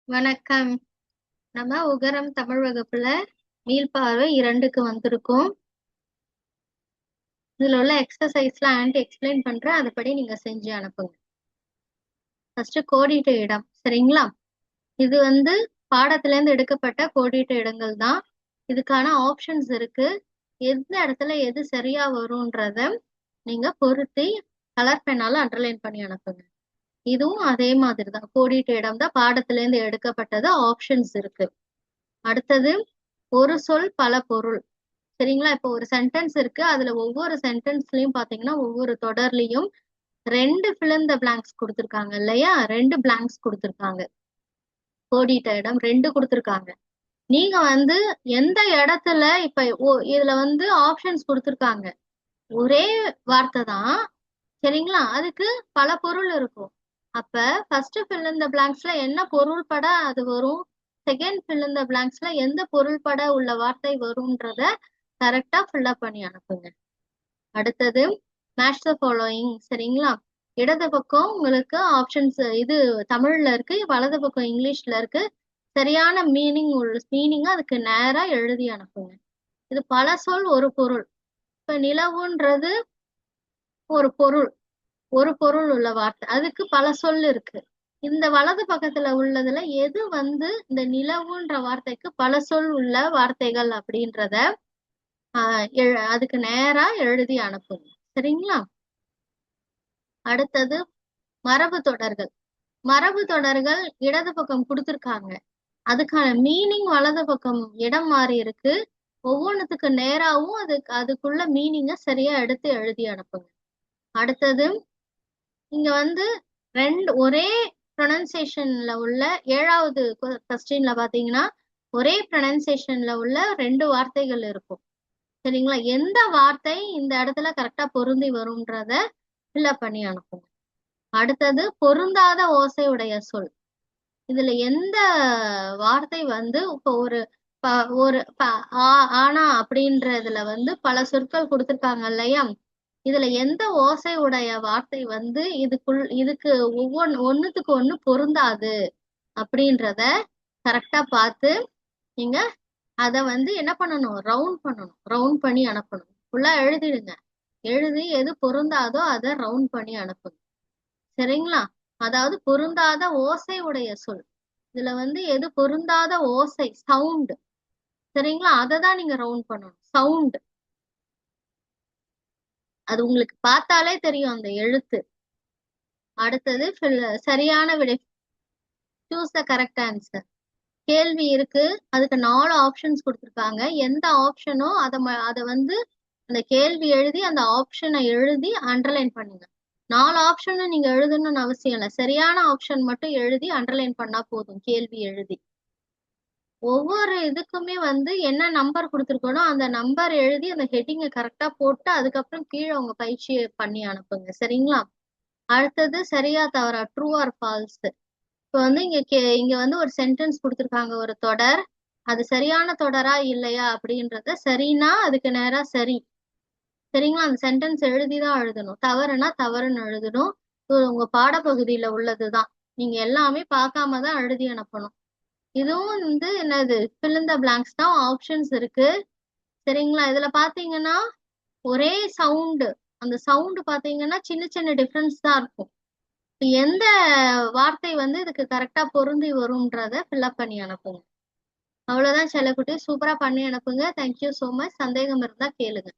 வணக்கம். நம்ம உகரம் தமிழ் வகுப்புல மீள்பார்வை 2க்கு வந்திருக்கோம். இதுல உள்ள எக்ஸசைஸ்லாம் ஆன்ட்டி எக்ஸ்பிளைன் பண்றேன். அதுபடி நீங்க செஞ்சு அனுப்புங்க. ஃபர்ஸ்ட் கோடிட்ட இடம், சரிங்களா? இது பாடத்துல இருந்து எடுக்கப்பட்ட கோடிட்ட இடங்கள் தான். இதுக்கான ஆப்ஷன்ஸ் இருக்கு. எந்த இடத்துல எது சரியா வரும்ன்றத நீங்க பொருத்தி கலர் பெண்ணால அண்டர்லைன் பண்ணி அனுப்புங்க. இதுவும் அதே மாதிரி தான், கோடிட்ட இடம் தான், பாடத்துல இருந்து எடுக்கப்பட்டது. ஆப்ஷன்ஸ் இருக்கு. அடுத்தது ஒரு சொல் பல பொருள், சரிங்களா? இப்போ ஒரு சென்டென்ஸ் இருக்கு. அதுல ஒவ்வொரு சென்டென்ஸ்லயும் பாத்தீங்கன்னா ஒவ்வொரு தொடர்லயும் 2 fill in the blanks கொடுத்திருக்காங்க இல்லையா? 2 blanks கொடுத்திருக்காங்க. கோடிட்ட இடம் 2 கொடுத்திருக்காங்க. நீங்க எந்த இடத்துல இப்ப இதுல ஆப்ஷன்ஸ் கொடுத்திருக்காங்க. ஒரே வார்த்தை தான், சரிங்களா? அதுக்கு பல பொருள் இருக்கும். அப்ப ஃபர்ஸ்ட் fill in the blanksல என்ன பொருள் பட அது வரும், செகண்ட் fill in the blanksல எந்த பொருள் பட உள்ள வார்த்தை வரும்ன்றத கரெக்டா ஃபில்அப் பண்ணி அனுப்புங்க. அடுத்தது மேட்ச் த ஃபாலோயிங், சரிங்களா? இடது பக்கம் உங்களுக்கு ஆப்ஷன்ஸ் இது தமிழ்ல இருக்கு, வலது பக்கம் இங்கிலீஷ்ல இருக்கு. சரியான மீனிங் அதுக்கு நேரா எழுதி அனுப்புங்க. இது பல சொல் ஒரு பொருள். இப்ப நிலவுன்றது ஒரு பொருள் உள்ள வார்த்தை, அதுக்கு பல சொல் இருக்கு. இந்த வலது பக்கத்துல உள்ளதுல எது இந்த நிலவுன்ற வார்த்தைக்கு பல சொல் உள்ள வார்த்தைகள் அப்படின்றத அதுக்கு நேரா எழுதி அனுப்புங்க, சரிங்களா? அடுத்தது மரபு தொடர்கள். மரபு தொடர்கள் இடது பக்கம் கொடுத்திருக்காங்க. அதுக்கான மீனிங் வலது பக்கம் இடம் மாறி இருக்கு. ஒவ்வொன்றுத்துக்கு நேராவும் அதுக்குள்ள மீனிங்க சரியா எடுத்து எழுதி அனுப்புங்க. அடுத்தது இங்க ஒரே ப்ரொனன்சியேஷன்ல உள்ள 7வது கொஸ்டின்ல பாத்தீங்கன்னா ஒரே ப்ரொனன்சியேஷன்ல உள்ள 2 வார்த்தைகள் இருக்கும், சரிங்களா? எந்த வார்த்தை இந்த இடத்துல கரெக்டா பொருந்தி வரும்ன்றத ஃபில்அப் பண்ணி அனுப்புங்க. அடுத்தது பொருந்தாத ஓசை உடைய சொல். இதுல எந்த வார்த்தை இப்போ ஆனா அப்படின்றதுல பல சொற்கள் கொடுத்திருக்காங்க இல்லையா? இதுல எந்த ஓசை உடைய வார்த்தை இதுக்கு ஒண்ணுத்துக்கு ஒண்ணு பொருந்தாது அப்படின்றத கரெக்டா பார்த்து நீங்க அத என்ன பண்ணணும், ரவுண்ட் பண்ணி அனுப்பணும். ஃபுல்லா எழுதிடுங்க. எழுதி எது பொருந்தாதோ அதை ரவுண்ட் பண்ணி அனுப்புங்க, சரிங்களா? அதாவது பொருந்தாத ஓசை உடைய சொல். இதுல எது பொருந்தாத ஓசை, சவுண்ட், சரிங்களா? அதை தான் நீங்க ரவுண்ட் பண்ணணும், சவுண்ட். அது உங்களுக்கு பார்த்தாலே தெரியும் அந்த எழுத்து. அடுத்தது சரியான விடை, சூஸ் த கரெக்ட் ஆன்சர். கேள்வி இருக்கு, அதுக்கு 4 ஆப்ஷன்ஸ் கொடுத்துருக்காங்க. எந்த ஆப்ஷனோ அதை அந்த கேள்வி எழுதி அந்த ஆப்ஷனை எழுதி அண்டர்லைன் பண்ணுங்க. 4 ஆப்ஷனும் நீங்க எழுதணும்னு அவசியம் இல்லை. சரியான ஆப்ஷன் மட்டும் எழுதி அண்டர்லைன் பண்ணா போதும். கேள்வி எழுதி ஒவ்வொரு இதுக்குமே என்ன நம்பர் கொடுத்துருக்கணும் அந்த நம்பர் எழுதி அந்த ஹெட்டிங்கை கரெக்டா போட்டு அதுக்கப்புறம் கீழே உங்க பயிற்சியை பண்ணி அனுப்புங்க, சரிங்களா? அடுத்தது சரியா தவறா, ட்ரூ ஆர் ஃபால்ஸ். இப்போ இங்க ஒரு சென்டென்ஸ் கொடுத்துருக்காங்க, ஒரு தொடர். அது சரியான தொடரா இல்லையா அப்படின்றத சரினா அதுக்கு நேரா சரி, சரிங்களா? அந்த சென்டென்ஸ் எழுதிதான் எழுதணும். தவறுனா தவறுன்னு எழுதணும். உங்க பாடப்பகுதியில உள்ளதுதான், நீங்க எல்லாமே பார்க்காம தான் எழுதி அனுப்பணும். இதுவும் என்னது, fill in the blanks தான், ஆப்ஷன்ஸ் இருக்கு, சரிங்களா? இதுல பாத்தீங்கன்னா ஒரே சவுண்டு, அந்த சவுண்டு பாத்தீங்கன்னா சின்ன சின்ன டிஃபரன்ஸ் தான் இருக்கும். எந்த வார்த்தை இதுக்கு கரெக்டா பொருந்தி வரும்ன்றத ஃபில்அப் பண்ணி அனுப்புங்க. அவ்வளவுதான் செல்லக்குட்டி, சூப்பரா பண்ணி அனுப்புங்க. Thank you so much. சந்தேகம் இருந்தா கேளுங்க.